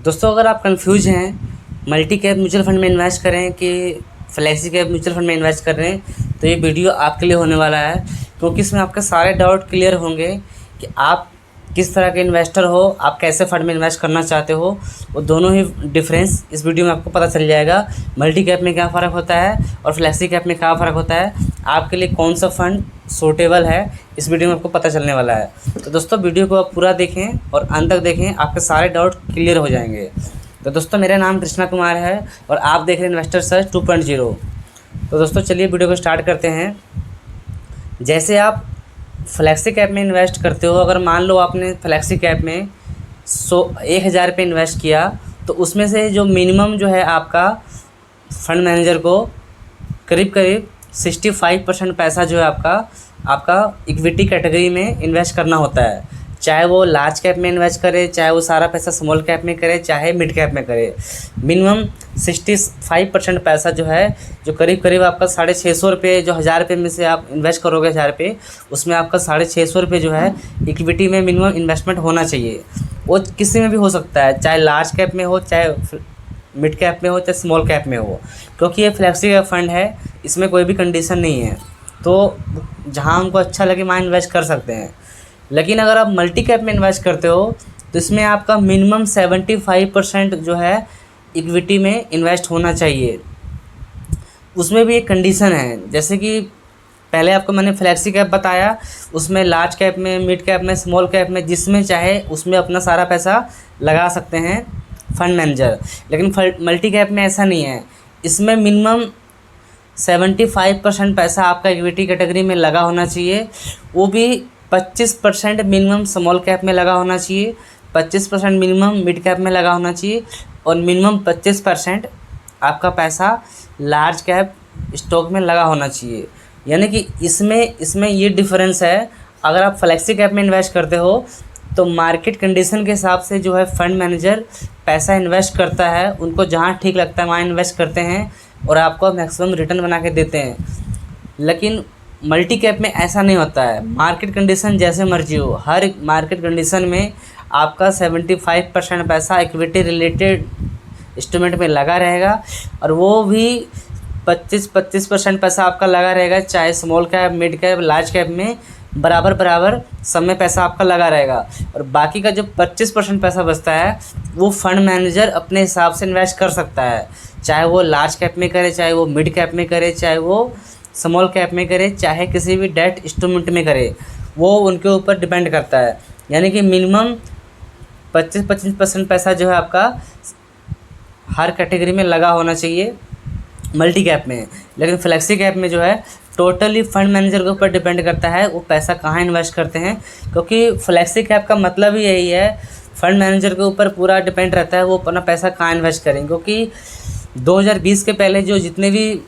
दोस्तों, अगर आप कंफ्यूज हैं मल्टी कैप म्यूचुअल फंड में इन्वेस्ट करें कि फ्लेक्सी कैप म्यूचुअल फंड में इन्वेस्ट कर रहे हैं, तो ये वीडियो आपके लिए होने वाला है, क्योंकि इसमें आपके सारे डाउट क्लियर होंगे कि आप किस तरह के इन्वेस्टर हो, आप कैसे फंड में इन्वेस्ट करना चाहते हो। वो दोनों ही डिफरेंस इस वीडियो में आपको पता चल जाएगा। मल्टी कैप में क्या फ़र्क होता है और फ्लेक्सी कैप में क्या फ़र्क होता है, आपके लिए कौन सा फ़ंड सूटेबल है, इस वीडियो में आपको पता चलने वाला है। तो दोस्तों, वीडियो को आप पूरा देखें और अंत तक देखें, आपके सारे डाउट क्लियर हो जाएंगे। तो दोस्तों, मेरा नाम कृष्णा कुमार है और आप देख रहे हैं इन्वेस्टर सर्च 2.0। तो दोस्तों, चलिए वीडियो को स्टार्ट करते हैं। जैसे आप फ्लेक्सी कैप में इन्वेस्ट करते हो, अगर मान लो आपने फ्लेक्सी कैप में 1,000 रुपये इन्वेस्ट किया, तो उसमें से जो मिनिमम जो है आपका फंड मैनेजर को करीब 65% पैसा जो है आपका इक्विटी कैटेगरी में इन्वेस्ट करना होता है। चाहे वो लार्ज कैप में इन्वेस्ट करे, चाहे वो सारा पैसा स्मॉल कैप में करे, चाहे मिड कैप में करे, मिनिमम 65% पैसा जो है, जो करीब आपका 650 रुपये, जो 1,000 रुपये में से आप इन्वेस्ट करोगे 1,000 रुपये, उसमें आपका 650 रुपये जो है इक्विटी में मिनिमम इन्वेस्टमेंट होना चाहिए। वो किसी में भी हो सकता है, चाहे लार्ज कैप में हो, चाहे मिड कैप में हो, चाहे स्मॉल कैप में हो, क्योंकि ये फ्लेक्सी कैप फंड है, इसमें कोई भी कंडीशन नहीं है। तो जहाँ हमको अच्छा लगे वहाँ इन्वेस्ट कर सकते हैं। लेकिन अगर आप मल्टी कैप में इन्वेस्ट करते हो, तो इसमें आपका मिनिमम 75% जो है इक्विटी में इन्वेस्ट होना चाहिए। उसमें भी एक कंडीशन है, जैसे कि पहले आपको मैंने फ्लेक्सी कैप बताया, उसमें लार्ज कैप में, मिड कैप में, स्मॉल कैप में, जिसमें चाहे उसमें अपना सारा पैसा लगा सकते हैं फंड मैनेजर। लेकिन मल्टी कैप में ऐसा नहीं है, इसमें मिनिमम 75% पैसा आपका इक्विटी कैटेगरी में लगा होना चाहिए। वो भी 25% मिनिमम स्मॉल कैप में लगा होना चाहिए, 25% मिनिमम मिड कैप में लगा होना चाहिए, और मिनिमम 25% आपका पैसा लार्ज कैप स्टॉक में लगा होना चाहिए। यानी कि इसमें ये डिफरेंस है। अगर आप फ्लेक्सी कैप में इन्वेस्ट करते हो, तो मार्केट कंडीशन के हिसाब से जो है फंड मैनेजर पैसा इन्वेस्ट करता है, उनको जहाँ ठीक लगता है वहाँ इन्वेस्ट करते हैं और आपको मैक्सिमम रिटर्न बना के देते हैं। लेकिन मल्टी कैप में ऐसा नहीं होता है। मार्केट कंडीशन जैसे मर्जी हो, हर मार्केट कंडीशन में आपका 75% पैसा इक्विटी रिलेटेड इंस्ट्रूमेंट में लगा रहेगा, और वो भी 25% पैसा आपका लगा रहेगा, चाहे small cap, mid cap, large cap में बराबर सब में पैसा आपका लगा रहेगा। और बाकी का जो 25% पैसा बचता है, वो फंड मैनेजर अपने हिसाब से इन्वेस्ट कर सकता है, चाहे वो लार्ज कैप में करे, चाहे वो मिड कैप में करे, चाहे वो स्मॉल कैप में करे, चाहे किसी भी डेट इंस्ट्रूमेंट में करे, वो उनके ऊपर डिपेंड करता है। यानी कि मिनिमम 25% पैसा जो है आपका हर कैटेगरी में लगा होना चाहिए मल्टी कैप में। लेकिन फ्लेक्सी कैप में जो है टोटली फंड मैनेजर के ऊपर डिपेंड करता है वो पैसा कहाँ इन्वेस्ट करते हैं, क्योंकि फ्लेक्सी कैप का मतलब ही यही है, फंड मैनेजर के ऊपर पूरा डिपेंड रहता है वो अपना पैसा कहाँ इन्वेस्ट करेंगे। क्योंकि 2020 के पहले जो जितने भी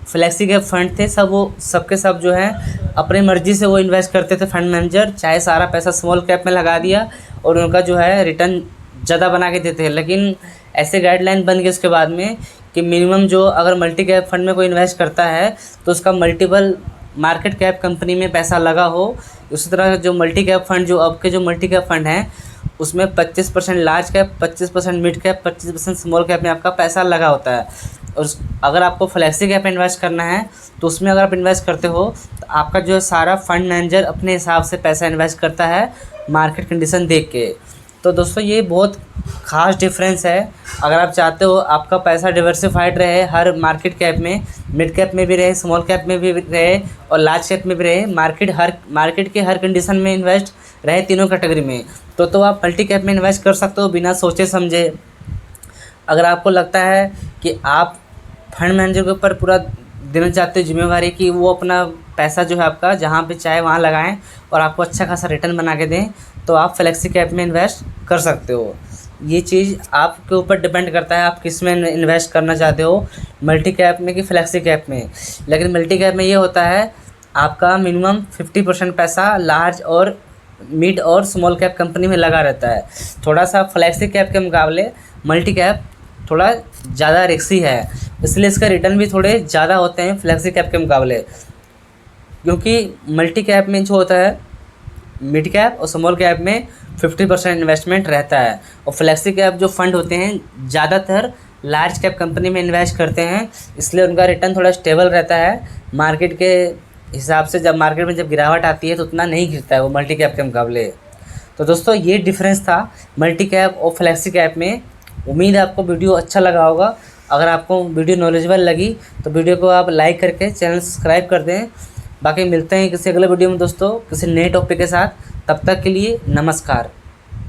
फ्लेक्सी कैप फंड थे, सबके सब जो है अपनी मर्ज़ी से वो इन्वेस्ट करते थे फंड मैनेजर, चाहे सारा पैसा स्मॉल कैप में लगा दिया और उनका जो है रिटर्न ज़्यादा बना के देते हैं। लेकिन ऐसे गाइडलाइन बन गए उसके बाद में कि मिनिमम जो अगर मल्टी कैप फंड में कोई इन्वेस्ट करता है, तो उसका मल्टीपल मार्केट कैप कंपनी में पैसा लगा हो। उसी तरह जो मल्टी कैप फंड, जो अब के जो मल्टी कैप फंड हैं, उसमें 25% large cap, 25% mid cap, 25% small cap में आपका पैसा लगा होता है। और अगर आपको फ्लेक्सी कैप में इन्वेस्ट करना है, तो उसमें अगर आप इन्वेस्ट करते हो, तो आपका जो सारा फंड मैनेजर अपने हिसाब से पैसा इन्वेस्ट करता है मार्केट कंडीशन देख के। तो दोस्तों, ये बहुत ख़ास डिफरेंस है। अगर आप चाहते हो आपका पैसा डिवर्सिफाइड रहे, हर मार्केट कैप में, मिड कैप में भी रहे, स्मॉल कैप में भी रहे और लार्ज कैप में भी रहे, मार्केट के हर कंडीशन में इन्वेस्ट रहे, तीनों कैटेगरी में, तो आप मल्टी कैप में इन्वेस्ट कर सकते हो बिना सोचे समझे। अगर आपको लगता है कि आप फंड मैनेजर के ऊपर पूरा देना चाहते हो जिम्मेवारी कि वो अपना पैसा जो है आपका जहाँ पे चाहे वहाँ लगाएं और आपको अच्छा खासा रिटर्न बना के दें, तो आप फ्लेक्सी कैप में इन्वेस्ट कर सकते हो। ये चीज़ आपके ऊपर डिपेंड करता है आप किस में इन्वेस्ट करना चाहते हो, मल्टी कैप में कि फ्लेक्सी कैप में। लेकिन मल्टी कैप में ये होता है, आपका मिनिमम 50% पैसा लार्ज और मिड और स्मॉल कैप कंपनी में लगा रहता है। थोड़ा सा फ्लेक्सी कैप के मुकाबले मल्टी कैप थोड़ा ज़्यादा रिस्की है, इसलिए इसका रिटर्न भी थोड़े ज़्यादा होते हैं फ्लेक्सी कैप के मुकाबले। क्योंकि मल्टी कैप में जो होता है, मिड कैप और स्मॉल कैप में 50% इन्वेस्टमेंट रहता है। और फ्लेक्सी कैप जो फंड होते हैं ज़्यादातर लार्ज कैप कंपनी में इन्वेस्ट करते हैं, इसलिए उनका रिटर्न थोड़ा स्टेबल रहता है मार्केट के हिसाब से। जब मार्केट में जब गिरावट आती है तो उतना नहीं गिरता है वो मल्टी कैप के मुकाबले। तो दोस्तों ये डिफरेंस था मल्टी कैप और फ्लेक्सी कैप में। उम्मीद है आपको वीडियो अच्छा लगा होगा। अगर आपको वीडियो नॉलेजेबल लगी तो वीडियो को आप लाइक करके चैनल सब्सक्राइब कर दें। बाकी मिलते हैं किसी अगले वीडियो में दोस्तों किसी नए टॉपिक के साथ। तब तक के लिए नमस्कार।